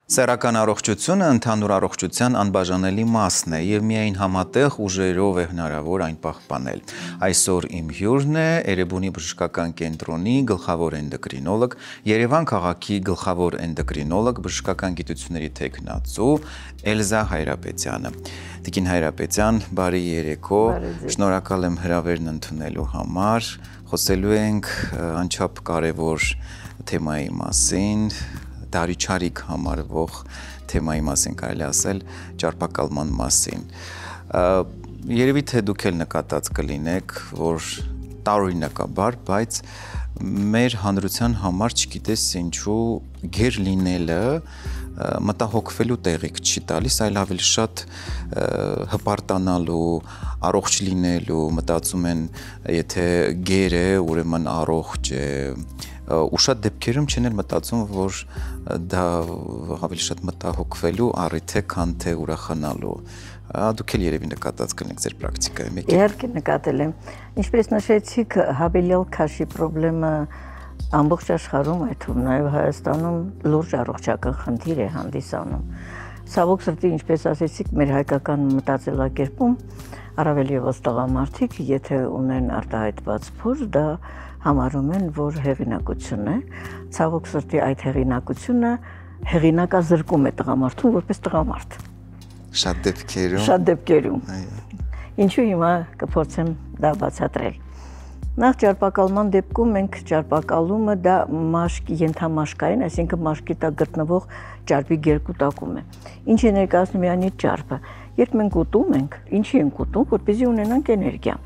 Սեռական առողջությունը ընդհանուր առողջության անբաժանելի մասն է եւ միայն համատեղ ուժերով է հնարավոր այն պահպանել։ Այսօր իմ հյուրն է Էրեբունի բժշկական կենտրոնի գլխավոր էնդոկրինոլոգ, Երևան քաղաքի գլխավոր էնդոկրինոլոգ, բժշկական գիտությունների թեկնածու Էլզա Հայրապետյանը։ Տիկին Հայրապետյան, բարի երեկո, շնորհակալ եմ հրավերն ընդունելու համար։ Խոսելու ենք անչափ կարևոր թեմայի մասին, դարիչարիք համարվող թեմայի մասին կարելի ասել, ճարպակալման մասին։ Երևի թե դուք էլ նկատած կլինեք, որ տարօրինակաբար, բայց մեր հանրության համար չգիտես ինչու գեր լինելը մտահոգվելու տեղիք չի տալիս, այլ ավելի շատ հպարտանալու, առողջ լինելու, մտածում են, եթե գեր է, ուրեմն առողջ է, ու շատ դեպքերում չեն էլ մտածում, որ դա ավելի շատ մտահոգվելու առիթ է, քան թե ուրախանալու։ Դուք էլ երևի նկատած կլինեք ձեր պրակտիկայում։ Իհարկե նկատել եմ։ Ինչպես նշեցիք, հավելյալ քաշի խնդրը ամբողջ աշխարհում, այդ թվում նաև Հայաստանում լուրջ առողջական խնդիր է հանդիսանում։ Ցավոք սրտի, ինչպես ասեցիք, մեր հայկական մտածելակերպում առավել ևս տղամարդիկ, եթե ունեն արտահայտված փոր, դա համարում են, որ հեղինակություն է։ Ցավոք սրտի, այդ հեղինակությունը հեղինակազրկում է տղամարդուն որպես տղամարդ։ Շատ դեպքերում։ Ինչու հիմա կփորձեմ դա բացատրել։ Նախ ճարպակալման դեպքում մենք ճարպակալումը դա մաշկի ենթամաշկային, այսինքն մաշկի տակ գտնվող ճարպի գերկուտակում է։ Ինչ է ներկայացնում միանից ճարպը։ Երբ մենք ուտում ենք, ինչի ենք ուտում, որպեսզի ունենանք էներգիա։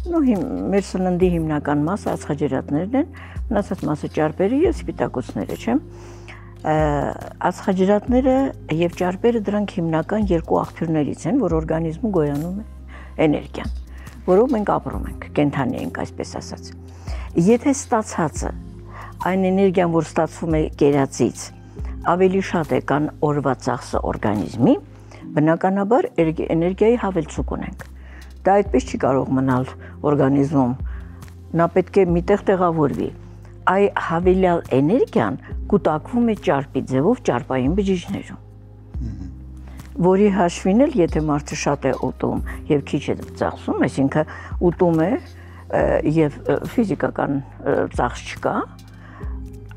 Մեր սննդի հիմնական մասը ածխաջրատներն են, մնացած մասը ճարպերը եւ սպիտակուցները, չէ՞։ Ածխաջրատները եւ ճարպերը դրանք հիմնական երկու աղբյուրներից են, որ օրգանիզմը գոյանում է էներգիան, որով մենք ապրում ենք, կենդանի ենք, այսպես ասած։ Եթե ստացածը, այն էներգիան, որ ստացվում է կերածից, ավելի շատ է, քան օրվա ծախսը օրգանիզմի, բնականաբար էներգիայի հավելցուկ ունենք։ Դա այդպես չի կարող մնալ օրգանիզմում, նա պետք է միտեղ տեղավորվի։ Այ հավելյալ էներգիան կուտակվում է ճարպի ձևով ճարպային բջիջներում, որի հաշվին էլ, եթե մարդը շատ է ուտում եւ քիչ է ծախսում, այսինքն ուտում է եւ ֆիզիկական ծախս չկա,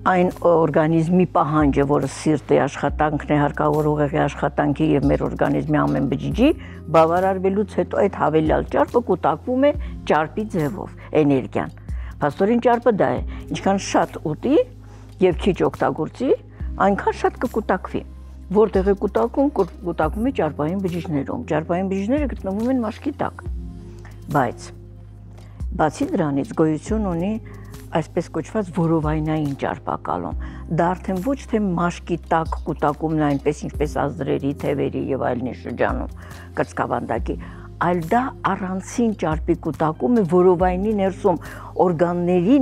այն օրգանիզմի պահանջը, որը սիրտի աշխատանքն է, հարկավոր ուղեղի աշխատանքի եւ մեր օրգանիզմի ամեն բջիջի, բավարարվելուց հետո այդ հավելյալ ճարպը կուտակվում է ճարպի ձևով, էներգիան։ Փաստորեն ճարպը դա է, ինչքան շատ ուտի եւ քիչ օգտագործի, այնքան շատ կկուտակվի։ Որտեղ է կուտակվում է ճարպային բջիջներում։ Ճարպային բջիջները գտնվում են մաշկի տակ։ Բայց բացի դրանից գոյություն ունի այսպես կոչված որովայնային ճարպակալում։ Դա արդեն ոչ թե մաշկի տակ կուտակումն է այնպես ինչպես ազդրերի, թևերի եւ այլնի շրջանում, կրծքավանդակի, այլ դա առանցին ճարպի կուտակում է որովայնի ներսում, օրգանների,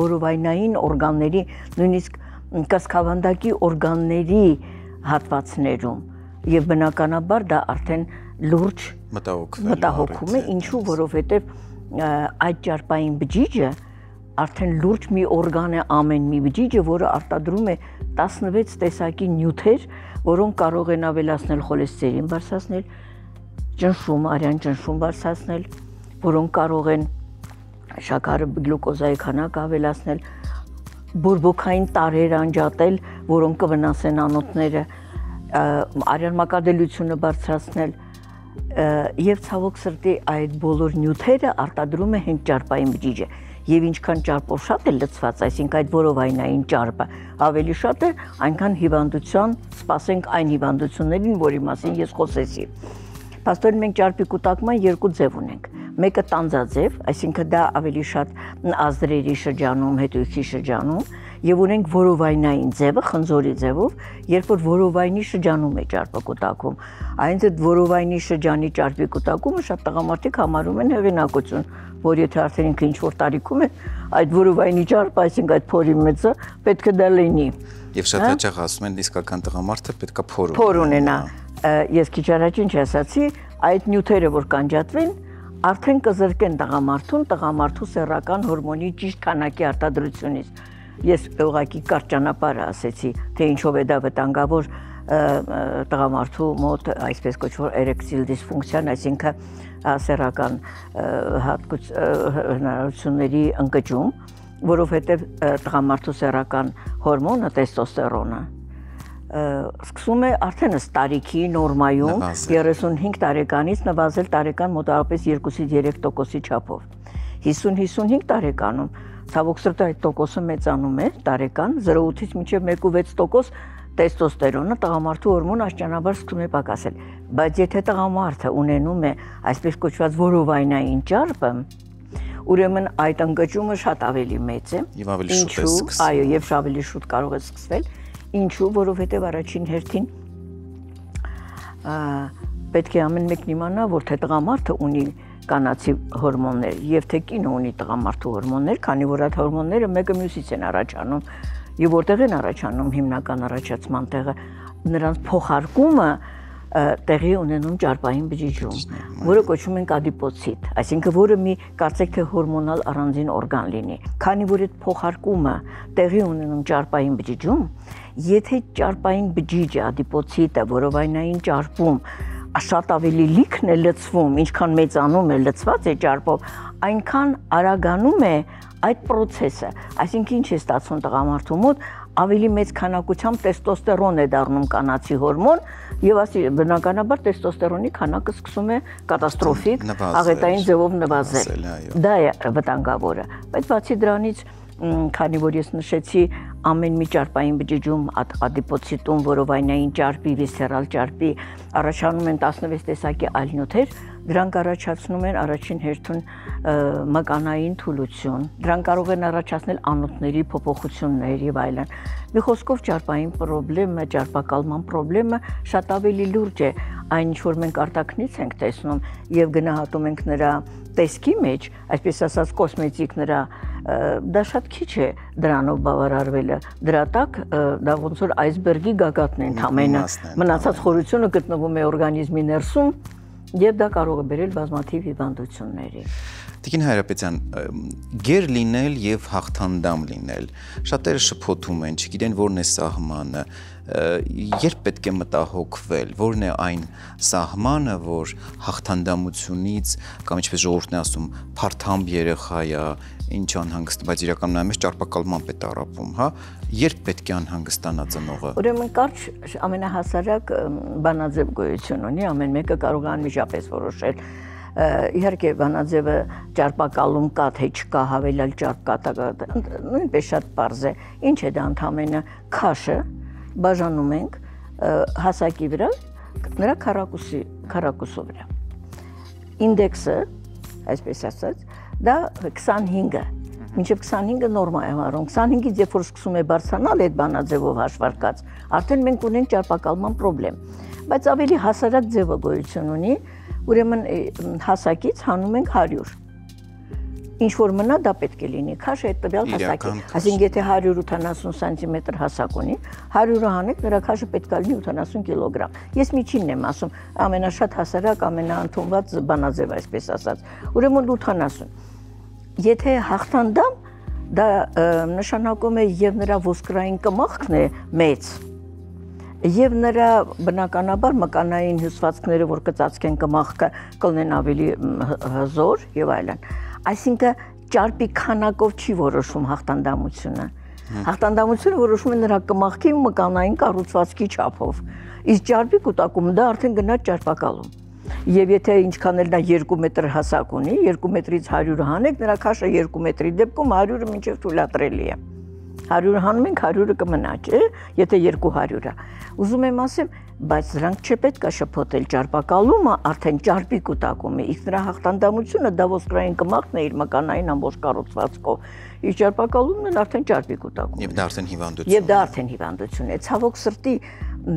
որովայնային օրգանների, նույնիսկ կրծքավանդակի օրգանների հատվածներում եւ բնականաբար դա արդեն լուրջ մտահոգում է, ինչու, որովհետեւ այդ ճարպային բջիջը արդեն լուրջ մի օրգան է, ամեն մի բջիջը, որը արտադրում է 16 տեսակի նյութեր, որոնք կարող են ավելացնել խոլեստերին բարձրացնել, ճնշում, արյան ճնշում բարձրացնել, որոնք կարող են շաքարը, գլյուկոզայի քանակը ավելացնել, բորբոքային տարրեր անջատել, որոնք կվնասեն անոթները, արյան մակարդելությունը բարձրացնել, եւ ցավոք սրտի այդ բոլոր նյութերը արտադրում է հենց ճարպային բջիջը։ Եվ ինչքան ճարպով շատ է լցված, այսինքն այդ որովայնային ճարպը ավելի շատ է, այնքան հիվանդության, սպասենք այն հիվանդություններին, որի մասին ես խոսեցի։ Փաստորեն մենք ճարպի կուտակման երկու ձև ունենք։ Մեկը տանձաձև, այսինքն դա ավելի շատ ազդրերի շրջանում, հետույքի շրջանում, եւ ունենք որովայնային ձևը, խնձորի ձևով, երբ որ որովայնի շրջանում է ճարպը կուտակում։ Այնց այդ որովայնի շրջանի ճարպի կուտակումը շատ տղամարդիկ համարում են հեղինակություն, որ եթե արդեն ինքը ինչ-որ տարիքում է, այդ որովայնի ճարպը, այսինքն այդ փորի մեծը պետք է դա լինի։ Եվ շատ հաճախ ասում են իսկական տղամարդը պետք է փոր ունենա։ Ես քիչ առաջ ինչ ասացի, այդ նյութերը որ կանջատվեն, արդեն կզրկեն տղամարդու սեռական հորմոնի ճիշտ քանակի արտադրությունից։ Ես ուղղակի կարճ ճանապարհը ասեցի, թե ինչով է դա վտանգավոր տղամարդու մոտ այսպես կոչվող էրեկտիլ դիսֆունկցիան, այսինքն սեռական հնարավորությունների ընկճում, որովհետև տղամարդու սեռական հորմոնը տեստոստերոնը սկսում է արդեն ըստ տարիքի նորմայում 35 տարեկանից նվազել տարեկան մոտավորապես 2-3% չափով։ 50-55 տարեկանում ցավոք սրտի այդ տոկոսը մեծանում է տարեկան 0.8-ից մինչև 1.6% տեստոստերոնը տղամարդու հորմոնը աշճանաբար սկսում է պակասել։ Բայց եթե տղամարդը ունենում է այսպես կոչված որովայնային ճարպը, ուրեմն այդ ընկճումը շատ ավելի մեծ է։ Եվ ավելի շուտ է սկսվում։ Այո, եւ ավելի շուտ կարող է սկսվել։ Ինչու, որովհետև առաջին հերթին պետք է ամեն մեկն իմանա, որ թե տղամարդը ունի կանացի հորմոններ եւ թե կինը ունի տղամարդու հորմոններ, քանի որ այդ հորմոնները մեկը մյուսից են առաջանում եւ որտեղ են առաջանում հիմնական առաջացման տեղը, նրանց փոխարկումը տեղի ունենում ճարպային բջիջում, որը կոչվում են ադիպոցիտ, այսինքն որը մի կարծեք թե հորմոնալ առանձին օրգան լինի, քանի որ այդ փոխարկումը տեղի ունենում ճարպային բջիջում, եթե ճարպային բջիջը ադիպոցիտը որովայնային ճարպում շատ ավելի լիքն է լցվում, ինչքան մեծանում է լցված է ճարպով, այնքան արագանում է այդ process-ը, այսինքն ինչ է ստացվում տղամարդու մոտ, ավելի մեծ քանակությամբ տեստոստերոն է դառնում կանացի հորմոն եւ ասի բնականաբար տեստոստերոնի քանակը սկսում է կատաստրոֆիկ աղետային ձևով նվազել։ Դա է վտանգավորը, բայց բացի դրանից քանի որ ես նշեցի ամեն մի ճարպային բջիջում ադիպոցիտում որովայնային ճարպի, վիսցերալ ճարպի առաջանում են 16 տեսակի այլ նյութեր, դրանք առաջացնում են առաջին հերթին մկանային թուլություն, դրանք կարող են առաջացնել անոթների փոփոխություններ եւ այլն։ Մի խոսքով ճարպային խնդիրը, ճարպակալման խնդիրը շատ ավելի լուրջ է, այն ինչ որ մենք արտաքնից ենք տեսնում եւ գնահատում ենք նրա տեսքի մեջ, այսպես ասած կոսմետիկ նրա դա շատ քիչ է դրանով բավարարվելը, դրա տակ դա ոնց որ այսբերգի գագաթն է ընդամենը, մնացած խորությունը գտնվում է օրգանիզմի ներսում եւ դա կարող է բերել բազմաթիվ հիվանդությունների։ Տիկին Հայրապետյան, գեր լինել եւ հաղթանդամ լինել, շատերը շփոթում են, չգիտեն որն է սահմանը, երբ պետք է մտահոգվել, որն է այն սահմանը, որ հաղթանդամությունից կամ ինչպես ժողովուրդն է ասում, փարթամբ երեխա է, ինչ անհանգստ, բայց իրականում նա մեծ ճարպակալման է տառապում, հա, երբ պետք է անհանգստանա ծնողը։ Ուրեմն կարճ ամենահասարակ բանաձև գոյություն ունի, ամեն մեկը կարող է անմիջապես որոշել։ Իհարկե բանաձևը ճարպակալում կա, թե չկա, հավելյալ ճարպ կա, նույնպես շատ պարզ է։ Ինչ է դա ընդամենը քաշը բաժանում ենք հասակի վրա, նրա քառակուսու վրա։ Ինդեքսը, այսպես ասած, դա 25-ը, մինչև 25-ը նորմա է համարում, 25-ից երբ որ սկսում է բարձրանալ այդ բանաձևով հաշվարկած, արդեն մենք ունենք ճարպակալման խնդրեմ, բայց ավելի հասարակ ձևը գոյություն ունի, ուրեմն հասակից հանում ենք 100, ինչ որ մնա դա պետք է լինի, քաշը այդ տվյալ հասակի, այսինքն եթե 180 սանտիմետր հասակ ունի, 100-ը հանեք, նրա քաշը պետք է լինի 80 կիլոգրամ, ես միջինն եմ ասում, ամենաշատ հասարակ, ամենաընդունված բանաձև այսպես ասած, ուրեմն 80, եթե հաղթանդամ, դա նշանակում է եւ նրա ոսկրային կմախքն է մեծ, եւ նրա բնականաբար մկանային հյուսվածքները, որ կծածկեն կմախքը, կլինեն ավելի հզոր եւ այլն։ Այսինքն ճարպի քանակով չի որոշվում հաղթանդամությունը։ Հաղթանդամությունը որոշվում է նրա կմախքի ու մկանային կառուցվածքի չափով։ Իսկ ճարպի կուտակումը դա արդեն գնաց ճարպակալում։ Եվ եթե ինչքան էլ նա 2 մետր հասակ ունի, 2 մետրից 100-ը հանեք, նրա քաշը 2 մետրի դեպքում 100-ը մինչև թույլատրելի է։ 100-ը հանում ենք, 100-ը կմնա, չէ՞, եթե 200-ը։ Ուզում եմ ասեմ, բայց դրանք չպետք է շփոթել, ճարպակալումը արդեն ճարպի կուտակում է, իսկ նրա հաղթանդամությունը դա ոսկրային կմախքն է իր մկանային ամբողջ կառուցվածքով։ Իսկ ճարպակալումն արդեն ճարպի կուտակում։ Եվ դա արդեն հիվանդություն է։ Եվ դա արդեն հիվանդություն է։ Ցավոք սրտի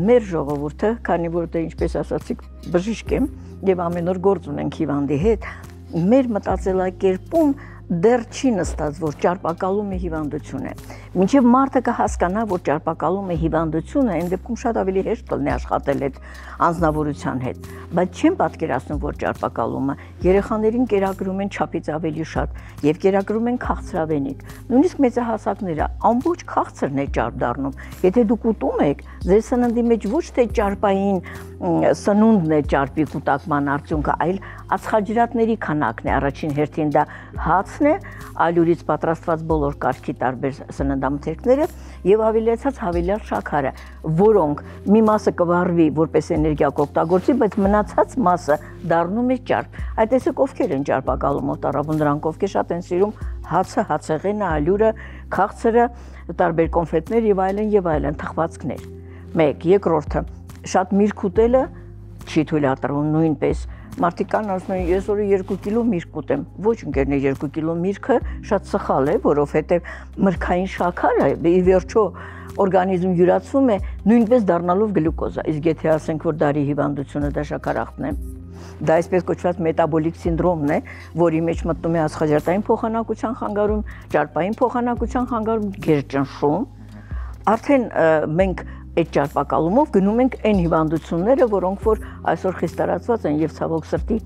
մեր ժողովուրդը, քանի որ դե ինչպես ասացիք, բժիշկ եմ եւ ամեն օր գործ ունենք հիվանդի հետ, մեր մտածելակերպում դեռ չի նստած, որ ճարպակալումը հիվանդություն է։ Մինչև մարդը կհասկանա, որ ճարպակալումը հիվանդություն է, այն դեպքում շատ ավելի հեշտ կլինի աշխատել այդ անձնավորության հետ։ Բայց չեմ պատկերացնում, որ ճարպակալումը երեխաներին կերակրում են չափից ավելի շատ եւ կերակրում են քաղցրավենիք։ Նույնիսկ մեծահասակները ամբողջ քաղցրն է ճարպ դառնում։ Եթե դուք ուտում եք, ձեր սննդի մեջ ոչ թե ճարպային սնունդն է ճարպի կուտակման արդյունքը, այլ ածխաջրատների քանակն է, առաջին հերթին դա հացն է, ալյուրից պատրաստված բոլոր կարգի տարբեր սննդամթերքները եւ ավելացած հավելյալ շաքարը, որոնք մի մասը կվառվի որպես էներգիա կօգտագործի, բայց մնացած մասը դառնում է ճարպ։ Այդտեսեք ովքեր են ճարպակալումով տառապում, դրանք ովքեր շատ են սիրում հացը, հացեղենը, ալյուրը, քաղցրը, տարբեր կոնֆետներ եւ այլն թխվածքներ։ Մեկ, երկրորդը, շատ միրգ ուտելը չի թույլատրվում նույնպես։ Մարդիկ կան ասում են, ես օրը 2 կիլո միրգ ուտեմ։ Ոչ ընկերներ, 2 կիլո միրգը շատ սխալ է, որովհետև մրգային շաքարը ի վերջո օրգանիզմ յուրացվում է նույնպես դառնալով գլյուկոզա։ Իսկ եթե ասենք, որ դարի հիվանդությունը դա շաքարախտն է, դա այսպես կոչված մետաբոլիկ սինդրոմն է, որի մեջ մտնում է ածխաջրատային փոխանակության խանգարում, ճարպային փոխանակության խանգարում, գերճնշում։ Արդեն մենք այդ ճարպակալումով գնում ենք այն հիվանդությունները, որոնք որ այսօր խիստ տարածված են եւ ցավոք սրտի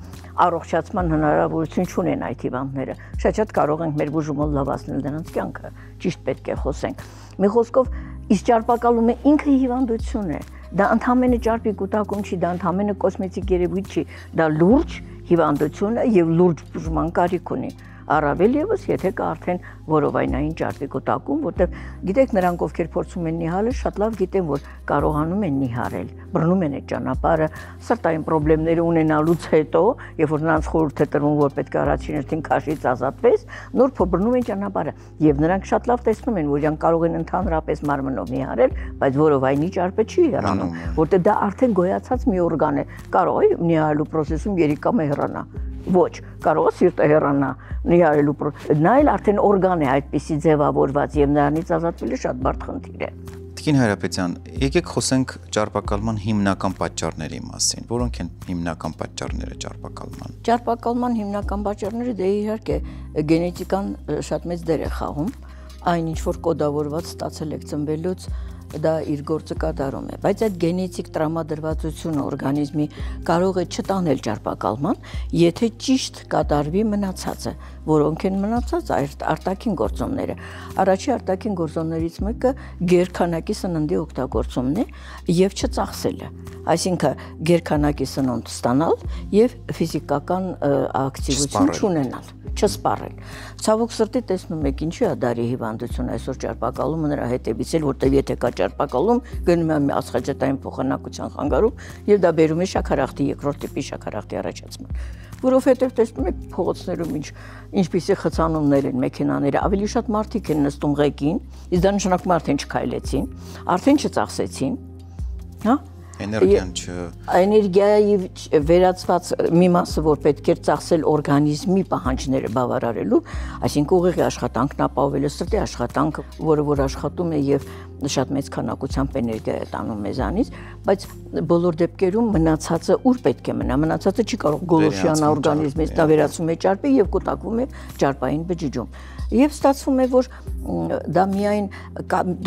առողջացման հնարավորություն չունեն այդ հիվանդները։ Շատ կարող ենք մեր բուժումով լավացնել դրանց կյանքը, ճիշտ պետք է խոսենք։ Մի խոսքով, իսկ ճարպակալումը ինքը հիվանդություն է։ Դա ընդհանրապես ճարպի կուտակում չի, դա ընդհանրապես կոսմետիկ երևույթ չի, դա լուրջ հիվանդություն է եւ լուրջ բուժման կարիք ունի։ Առավել եւս, եթե կա արդեն որովայնային ճարպի կուտակում, որտեղ գիտեք նրանք ովքեր փորձում են նիհարել, շատ լավ գիտեն, որ կարողանում են նիհարել, բռնում են այդ ճանապարհը, սրտային խնդիրներ ունենալուց հետո, երբ որ նրանց խորհուրդ է տրվում, որ պետք է առաջին հերթին քաշից ազատվես, նոր բռնում են ճանապարհը, եւ նրանք շատ լավ տեսնում են, որ իրանք կարող են ընդհանրապես մարմնով նիհարել, բայց որովայնի ճարպը չի հեռանում, որտեղ դա արդեն գոյացած մի օրգան է, կարող է նիհարելու process-ում երիկամը հեռանա։ Ոչ, կարող է սիրտը հեռանա, նիհարելու նա էլ արդեն օրգան է այդպիսի ձևավորված եւ նրանից ազատվելը շատ բարդ խնդիր է։ Տիկին Հայրապետյան, եկեք խոսենք ճարպակալման հիմնական պատճառների մասին։ Որոնք են հիմնական պատճառները ճարպակալման։ Ճարպակալման հիմնական պատճառները դե իհարկե գենետիկան շատ մեծ դեր է խաղում, այն ինչ որ կոդավորված ստացել եք ծնվելուց դա իր գործը կատարում է, բայց այդ գենետիկ տրամադրվածությունը օրգանիզմի կարող է չտանել ճարպակալման, եթե ճիշտ կատարվի մնացածը, որոնք են մնացած արտաքին գործոնները։ Առաջի արտաքին գործոններից մեկը գերքանակի սննդի օգտագործումն է եւ չծախսելը, այսինքն գերքանակի սնունդ ստանալ եւ ֆիզիկական ակտիվություն չունենալ, չսպառել։ Ցավոք սրտի տեսնում եք ինչի է դարի հիվանդություն այսօր ճարպակալումը նրա հետևից էլ, որտեղ եթե կա ճարպակալում, գնում է ածխաջրատային փոխանակության խանգարում եւ դա բերում է շաքարախտի երկրորդ տիպի շաքարախտի առաջացման։ Որովհետեւ տեսնում եք փողոցներում ինչպիսի խցանումներ են մեքենաները, ավելի շատ մարդիկ են նստում ղեկին, իսկ դա նշանակում է արդեն չքայլեցին, արդեն չծախսեցին, հա? Էներգիայի վերածված մի մասը, որ պետք է ծախսել օրգանիզմի պահանջները բավարարելու, այսինքն ուղիղ աշխատանքն ապահովելու, սրտի աշխատանքը, որ աշխատում է եւ շատ մեծ քանակությամբ էներգիա է տանում մեզանից, բայց բոլոր դեպքերում մնացածը ուր պետք է մնա, մնացածը չի կարող գոլոշիանա օրգանիզմից, դա վերածում է ճարպի եւ կուտակվում է ճարպային բջիջում։ Եվ ստացվում է, որ դա միայն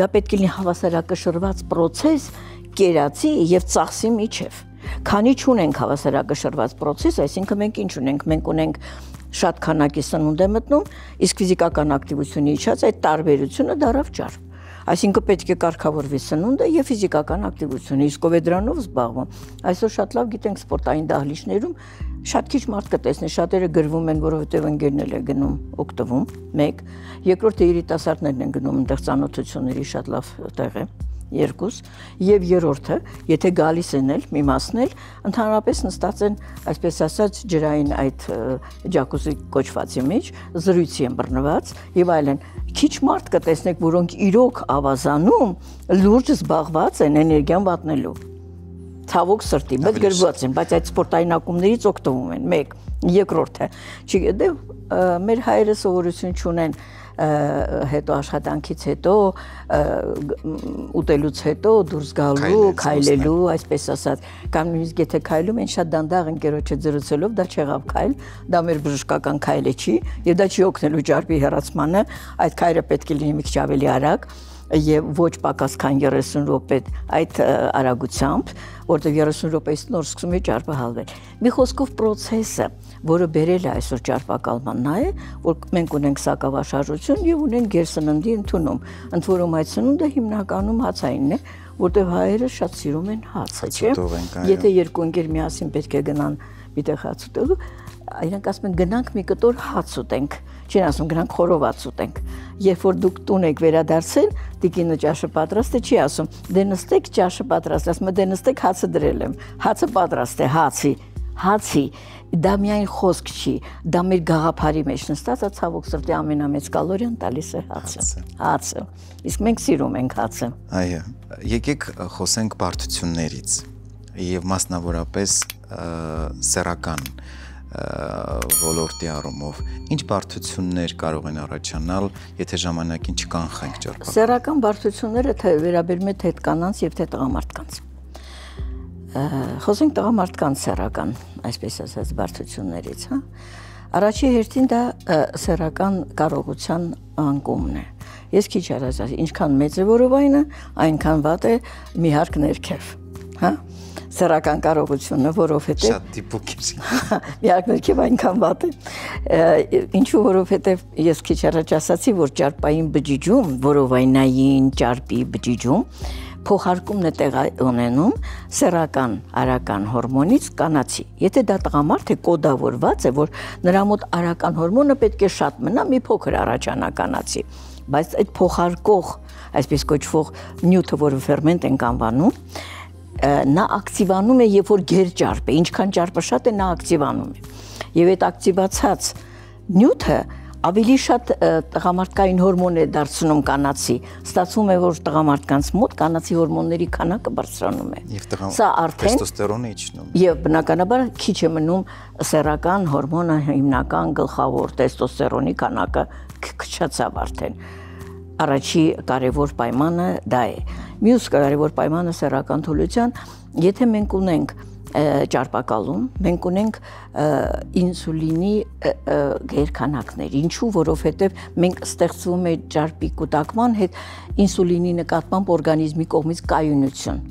դա պետք է լինի հավասարակշռված process կերացի եւ ծախսի միջև։ Քանի չունենք հավասարակշռված process, այսինքն մենք ինչ ունենք, մենք ունենք շատ քանակի սնունդ է մտնում, իսկ ֆիզիկական ակտիվությունը իջած այդ տարբերությունը դարավ ճարպ։ Այսինքն պետք է կարգավորվի սնունդը եւ ֆիզիկական ակտիվությունը, իսկ ով է դրանով զբաղվում։ Այսօր շատ լավ գիտենք սպորտային դահլիճներում շատ քիչ մարդ կտեսնի, շատերը գրվում են, որովհետեւ ընկերներ է գնում, օգտվում, մեկ, երկրորդը երիտասարդներն են գնում, այնտեղ ծանոթությունների շատ լավ տեղ է։ Երկուս եւ երրորդը, եթե գալիս են էլ մի մասն էլ, ընդհանրապես նստած են, այսպես ասած, ջրային այդ ջակուզի կոչվածի մեջ, զրույցի են բռնված եւ այլն։ Քիչ մարդ կտեսնեք, որոնք իրոք ավազանում լուրջ զբաղված են էներգիան վատնելու։ Ցավոք սրտի, բայց գրված են, բայց այդ սպորտային ակումբներից օգտվում են։ Մեկ, երկրորդը, չգիտեմ, մեր հայրը սովորություն չունեն հետո աշխատանքից հետո ուտելուց հետո դուրս գալու, քայլելու, այսպես ասած, կամ նույնիսկ եթե քայլում են շատ դանդաղ ընկերոջը զրուցելով, դա չեղավ քայլ, դա մեր բժշկական քայլը չի, եւ դա չի օգնելու ճարպի հեռացմանը, այդ քայլը պետք է լինի մի քիչ ավելի արագ եւ ոչ պակաս քան 30 րոպե այդ արագությամբ, որտեղ 30 րոպեից նոր սկսում է ճարպը հալվել։ Մի խոսքով process-ը, որը բերել է այսօր ճարպակալման նա է, որ մենք ունենք սակավաշարժություն եւ ունենք գերսննդի ընդունում, ընդ որում այդ սնունդը հիմնականում հացայինն է, որտեղ հայերը շատ սիրում են հացը, չէ՞։ Եթե երկու ընկեր միասին պետք է գնան միտեղ հաց ուտելու, իրանք ասում են գնանք մի կտոր հաց ուտենք, չեն ասում գնանք խորոված ուտենք։ Երբ որ դուք տուն եք վերադարձել, տիկինը ճաշը պատրաստ է, չի ասում դե նստեք ճաշը պատրաստ, ասում դե նստեք հացը դրել եմ, հացը պատրաստ է, հացի, դա միայն խոսք չի, դա մեր գաղափարի մեջ նստած, ցավոք սրտի ամենամեծ կալորիան տալիս է հացը։ Իսկ մենք սիրում ենք հացը։ Այո, եկեք խոսենք բարդություններից եւ մասնավորապես սեռական ոլորտի առումով ինչ բարդություններ կարող են առաջանալ, եթե ժամանակին չկանխենք ճարպակալումը։ Սեռական բարդությունները վերաբերում է թե կանանց եւ թե տղամարդկանց։ Խոսենք տղամարդկանց սեռական, այսպես ասած, բարդություններից, հա։ Առաջի հերթին դա սեռական կարողության անկումն է։ Ես քիչ արած, ինչքան մեծ է որովայնը, այնքան վատ է մի հարկ ներքև, հա։ Սեռական կարողությունը, որովհետև շատ դիպուկ է։ Միակ ներքև այնքան վատ է։ Ինչու, որովհետև ես քիչ առաջ ասացի, որ ճարպային բջիջում, որովայնային ճարպի բջիջում փոխարկումն է տեղի ունենում սեռական արական հորմոնից կանացի։ Եթե դա տղամարդ է, կոդավորված է, որ նրա մոտ արական հորմոնը պետք է շատ մնա, մի փոքր առաջանա կանացի։ Բայց այդ փոխարկող, այսպես կոչվող նյութը, որը ֆերմենտ ենք անվանում, նա ակտիվանում է, երբ որ գեր ճարպ է, ինչքան ճարպը շատ է, նա ակտիվանում է։ Եվ այդ ակտիվացած նյութը ավելի շատ տղամարդկային հորմոն է դարձնում կանացի, ստացվում է, որ տղամարդկանց մոտ կանացի հորմոնների քանակը բարձրանում է։ Սա արդեն տեստոստերոնը իջնում է։ Եվ բնականաբար քիչ է մնում սեռական հորմոնը հիմնական գլխավոր տեստոստերոնի քանակը քչացավ արդեն։ Առաջի կարևոր պայմանը դա է։ Մյուս կարևոր պայմանը սեռական թուլության, եթե մենք ունենք ճարպակալում, մենք ունենք ինսուլինի գերքանակներ։ Ինչու, որովհետև մենք ստեղծվում է ճարպի կուտակման հետ ինսուլինի նկատմամբ օրգանիզմի կողմից կայունություն։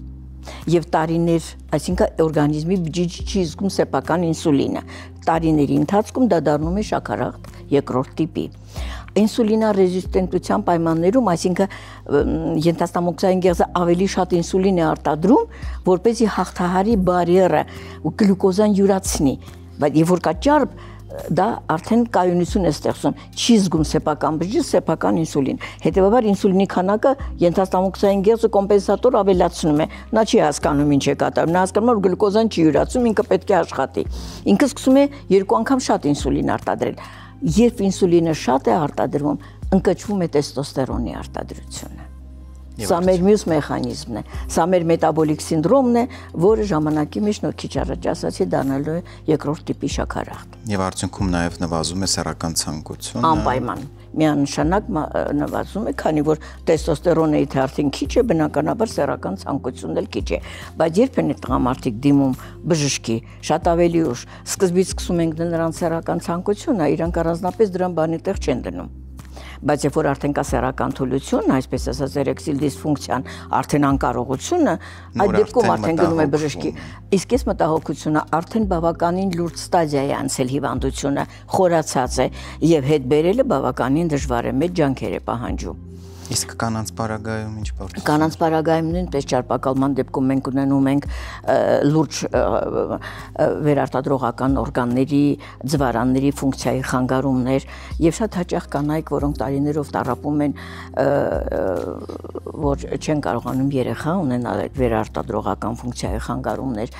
Եվ տարիներ, այսինքն օրգանիզմի բջիջը չի զգում սեփական ինսուլինը։ Տարիների ընթացքում դա դառնում է շաքարախտ երկրորդ տիպի։ Ինսուլինարեզիստենտության պայմաններում, այսինքն ենթաստամոքսային գեղձը ավելի շատ ինսուլին է արտադրում, որպեսզի հաղթահարի բարիերը ու գլյուկոզան յուրացնի, բայց երբ որ կա ճարպ, դա արդեն կայունություն է ստեղծում, չի զգում սեփական բջիջ, սեփական ինսուլին։ Հետևաբար ինսուլինի քանակը ենթաստամոքսային գեղձը կոմպենսատոր ավելացնում է, նա չի հասկանում ինչ է կատարում, նա հասկանում է, որ գլյուկոզան չի յուրացում, ինքը պետք է աշխատի։ Ինքը սկսում է 2 անգամ շատ ինսուլին արտադրել։ Երբ ինսուլինը շատ է արտադրվում, ընկճվում է տեստոստերոնի արտադրությունը։ Սա մեր մյուս մեխանիզմն է, սա մեր մետաբոլիկ սինդրոմն է, որը ժամանակի մեջ նոր քիչ առաջ ասացի դառնալու է երկրորդ տիպի շաքարախտ։ Եվ արդյունքում նաև նվազում է սեռական ցանկությունը։ Անպայման, միանշանակ նվազում է, քանի որ տեստոստերոնը եթե արդեն քիչ է, բնականաբար սեռական ցանկությունն էլ քիչ է։ Բայց երբ են տղամարդիկ դիմում բժշկի, շատ ավելի ուշ, սկզբից սկսում ենք նրանց սեռական ցանկությունը, իրանք առանձնապես դրան բանի տեղ չեն դնում։ Բայց երբ որ արդեն կա սեռական թուլություն, այսպես ասած էրեկտիլ դիսֆունկցիան, արդեն անկարողությունը, այդ դեպքում արդեն գնում է բժշկի։ Իսկ այս մտահոգությունը արդեն բավականին լուրջ ստադիա է անցել հիվանդությունը, խորացած է եւ հետ բերելը բավականին դժվար է, մեծ ջանքեր է պահանջում։ Իսկ կանանց պարագայում ինչ բարդ։ Կանանց պարագայում նույնպես ճարպակալման դեպքում մենք ունենում ենք լուրջ վերարտադրողական օրգանների, ձվարանների ֆունկցիայի խանգարումներ եւ շատ հաճախ կանայք, որոնք տարիներով տառապում են, որ չեն կարողանում երեխա ունենալ այդ վերարտադրողական ֆունկցիայի խանգարումներ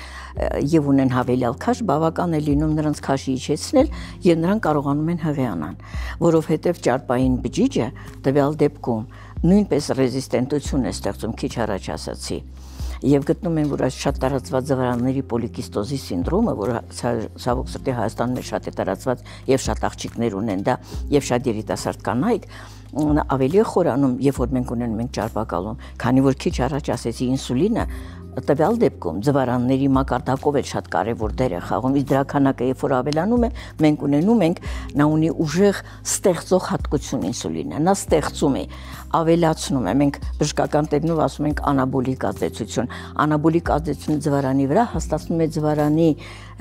եւ ունեն հավելյալ քաշ, բավական է լինում նրանց քաշի իջեցնել եւ նրանք կարողանում են հղիանալ, որովհետեւ ճարպային բջիջը տվյալ դեպքում նույնպես ռեզիստենտություն է ստեղծում, քիչ առաջ ասացի, Եվ գտնում են, որ այս շատ տարածված ձվարանների պոլիկիստոզի սինդրոմը, որը ցավոք սրտի Հայաստանում էլ շատ է տարածված եւ շատ աղջիկներ ունեն դա եւ շատ երիտասարդ կանայք, ավելի է խորանում, երբ որ մենք ունենում ենք ճարպակալում, քանի որ քիչ առաջ ասեցի ինսուլինը տվյալ դեպքում ձվարանների մակարդակով էլ շատ կարևոր դեր է խաղում, իսկ դրա քանակը երբ որ ավելանում է, մենք ունենում ենք, նա ունի ուժեղ ստեղծող հատկություն ինսուլինը, նա ստեղծում է, ավելացնում է, մենք բժշկական տերմինով ասում ենք անաբոլիկ ազդեցություն, անաբոլիկ ազդեցությունը ձվարանի վրա հաստատում է ձվարանի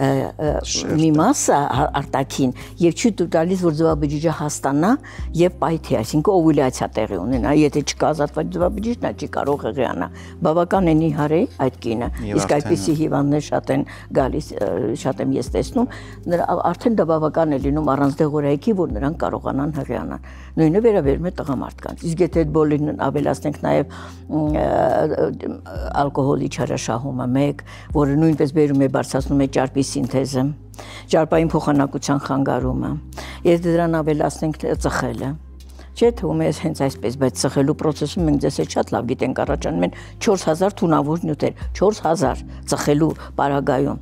մի մասը արտաքին եւ չի տալիս, որ ձվաբջիջը հաստանա եւ պայթի, այսինքն օվուլյացիա տեղի ունենա, եթե չկա ազատված ձվաբջիջ, նա չի կարող հղիանա, բավական է նիհար է այդ կինը, իսկ այդպիսի հիվանդներ շատ են գալիս, շատ եմ ես տեսնում, արդեն դա բավական է լինում առանց դեղորայքի, որ նրանք կարողանան հղիանալ, նույնը վերաբերում է տղամարդկանց, իսկ եթե այդ բոլորին ավելացնենք նաեւ ալկոհոլի չարաշահումը 1, որը նույնպես բերում է բարձրացնում է ճարպի սինթեզը, ճարպային փոխանակության խանգարումը, եթե դրան ավելացնենք ծխելը, չէ՞ թվում է հենց այսպես, բայց ծխելու process-ում մենք դες շատ լավ գիտենք առաջանում են 4000 թունավոր նյութեր, 4000 ծխելու պարագայում,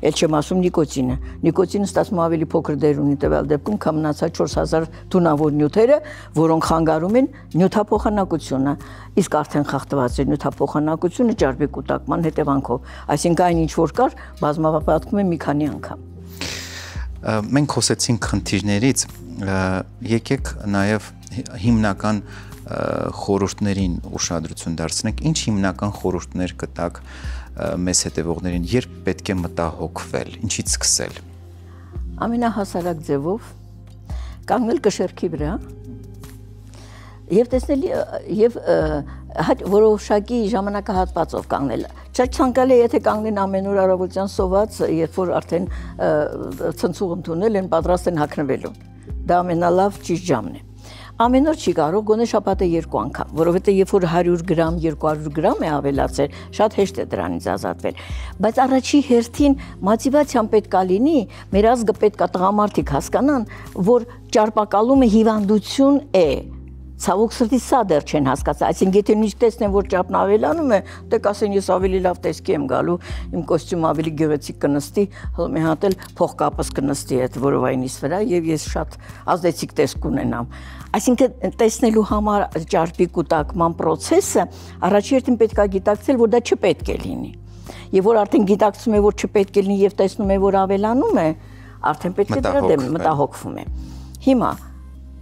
էլ չեմ ասում նիկոտինը, նիկոտինը ստացվում ավելի փոքր դեր ունի տվյալ դեպքում, քան մնացած 4000 թունավոր նյութերը, որոնք խանգարում են նյութափոխանակությունը, իսկ արդեն խախտված է նյութափոխանակությունը ճարպի կուտակման հետևանքով, այսինքն այն ինչ որ կար, բազմապատկվում է մի քանի անգամ։ Մենք խոսեցինք խնդիրներից, եկեք նաև հիմնական խորհուրդներին ուշադրություն դարձնենք, ինչ հիմնական խորհուրդներ կտաք մեզ հետևողներին, երբ պետք է մտահոգվել, ինչից սկսել։ Ամենահասարակ ձևով կանգնել կշեռքի վրա եւ տեսնել եւ որոշակի ժամանակահատվածով կանգնել։ Շատ ցանկալի է, եթե կանգնեն ամեն օր առավոտյան սոված, երբ որ արդեն ցնցուղ ընդունել են, պատրաստ են հագնվելու։ Դա ամենալավ ճիշտ ժամն է։ Ամեն օր չի կարող, գոնե շաբաթը 2 անգամ, որովհետեւ երբ որ 100 գրամ, 200 գրամ է ավելացել, շատ հեշտ է դրանից ազատվել։ Բայց առաջի հերթին մոտիվացիան պետք է լինի, մեր ազգը պետք է տղամարդիկ հասկանան, որ ճարպակալումը հիվանդություն է։ Ցավոք սրտի սա դեռ չեն հասկացել, այսինքն եթե նույնիսկ տեսնեն, որ ճարպն ավելանում է, դե կասեն ես ավելի լավ տեսքի եմ գալու, իմ կոստյումը ավելի գեղեցիկ կնստի, մի հատ էլ փողկապս կնստի այդ որովայնիս վրա եւ ես շատ ազդեցիկ տեսք ունենամ։ Այսինքն տեսնելու համար ճարպի կուտակման process-ը առաջի հերթին պետք է գիտակցել, որ դա չպետք է լինի։ Եվ որ արդեն գիտակցում է, որ չպետք է լինի եւ տեսնում է, որ ավելանում է, արդեն պետք է դրա դեմ մտահոգվում է։ Հիմա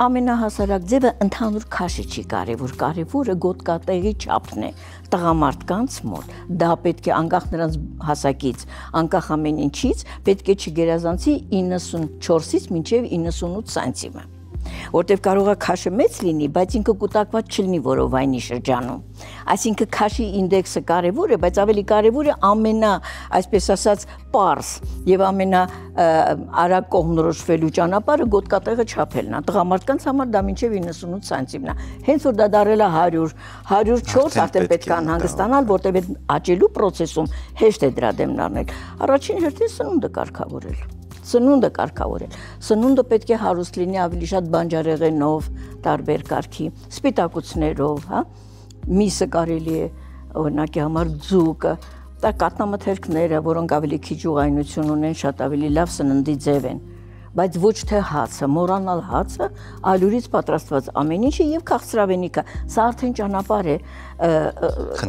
ամենահասարակ ձևը ընդհանուր քաշը չի կարևոր, կարևորը գոտկատեղի չափն է տղամարդկանց մոտ, դա պետք է անկախ նրանց հասակից, անկախ ամեն ինչից, պետք է չգերազանցի 94-ից մինչև 98 սանտիմ, որտեվ կարող է քաշը մեծ լինի, բայց ինքը կուտակված չլինի որովայնի շրջանում, այսինքն քաշի ինդեքսը կարևոր է, բայց ավելի կարևոր է ամենա, այսպես ասած, պարզ եւ ամենա արագ կողմնորոշվելու ճանապարհը գոտկատեղը չափելն է, տղամարդկանց համար դա մինչև 98 սանտիմն է, հենց որ դա դարել է 100, 104 արդեն պետք է անհանգստանալ, որտեվ այդ աճելու process-ում հեշտ է դրա դեմն առնել, առաջին հերթին սնունդը կարգավորել։ Սնունդը կարգավորել։ Սնունդը պետք է հարուստ լինի ավելի շատ բանջարեղենով, տարբեր կարգի, սպիտակուցներով, հա։ Միսը կարելի է օրինակի համար ձուկը, դա կատնամթերքները, որոնք ավելի քիչ ուղղայնություն ունեն, շատ ավելի լավ սննդի ձև են։ Բայց ոչ թե հացը, մոռանալ հացը, ալյուրից պատրաստված ամեն ինչը եւ քաղցրավենիքը, սա արդեն ճանապարհ է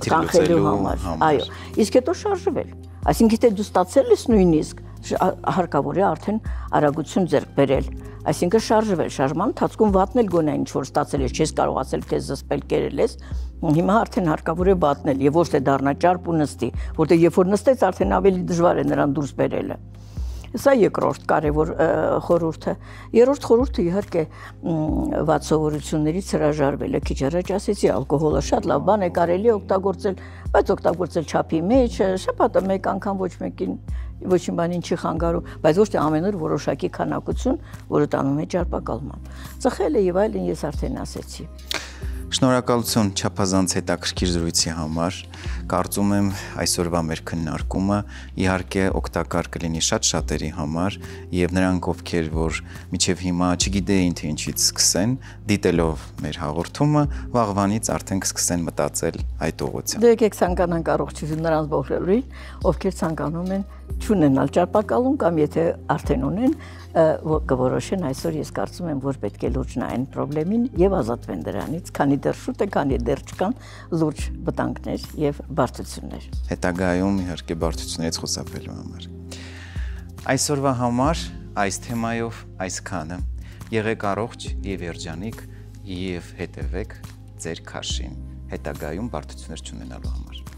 կանխելու համար։ Այո, իսկ հետո շարժվել։ Այսինքն եթե դու ստացել ես նույնիսկ հարկավոր է արդեն արագություն ձեռք բերել, այսինքն շարժվել, շարժման ընթացքում վատնել գոնե ինչ որ ստացել ես, չես կարողացել քեզ զսպել, կերել ես, հիմա արդեն հարկավոր է վատնել եւ ոչ թե դառնա ճարպ ու նստի, որտեղ երբ որ նստեց արդեն ավելի դժվար է նրան դուրս բերելը։ Սա երկրորդ կարևոր խորհուրդը։ Երրորդ խորհուրդը իհարկե վատ սովորություններից հրաժարվելը, քիչ առաջ ասեցի, ալկոհոլը շատ լավ բան է, կարելի է օգտագործել, բայց օգտագործել չափի մեջ, շաբաթը մեկ անգամ ոչ մեկին ոչինչ բանին չի խանգարում, բայց ոչ թե ամեն օր որոշակի քանակություն, որը տանում է ճարպակալման։ Ծխելը եւ այլն ես արդեն ասեցի։ Շնորհակալություն չափազանց հետաքրքիր զրույցի համար։ Կարծում եմ այսօրվա մեր քննարկումը իհարկե օգտակար կլինի շատ շատերի համար եւ նրանք ովքեր որ միջև հիմա չգիտեին թե ինչից սկսեն, դիտելով մեր հաղորդումը, վաղվանից արդեն կսկսեն մտածել այդ ուղղությամբ։ Դե եկեք ցանկանանք առողջություն նրանց բոլորին, ովքեր ցանկանում են չունենալ ճարպակալում կամ եթե արդեն ունեն, կորոշեն այսօր ես կարծում եմ, որ պետք է լուրջ նայեն խնդրին եւ ազատվեն դրանից, քանի դեռ շուտ է, քանի դեռ չկան լուրջ վտանգներ եւ բարդություններ։ Հետագայում իհարկե բարդություններից խուսափելու համար։ Այսօրվա համար այս թեմայով այսքանը։ Եղեք առողջ եւ երջանիկ եւ հետեւեք ձեր քաշին, հետագայում բարդություններ չունենալու համար։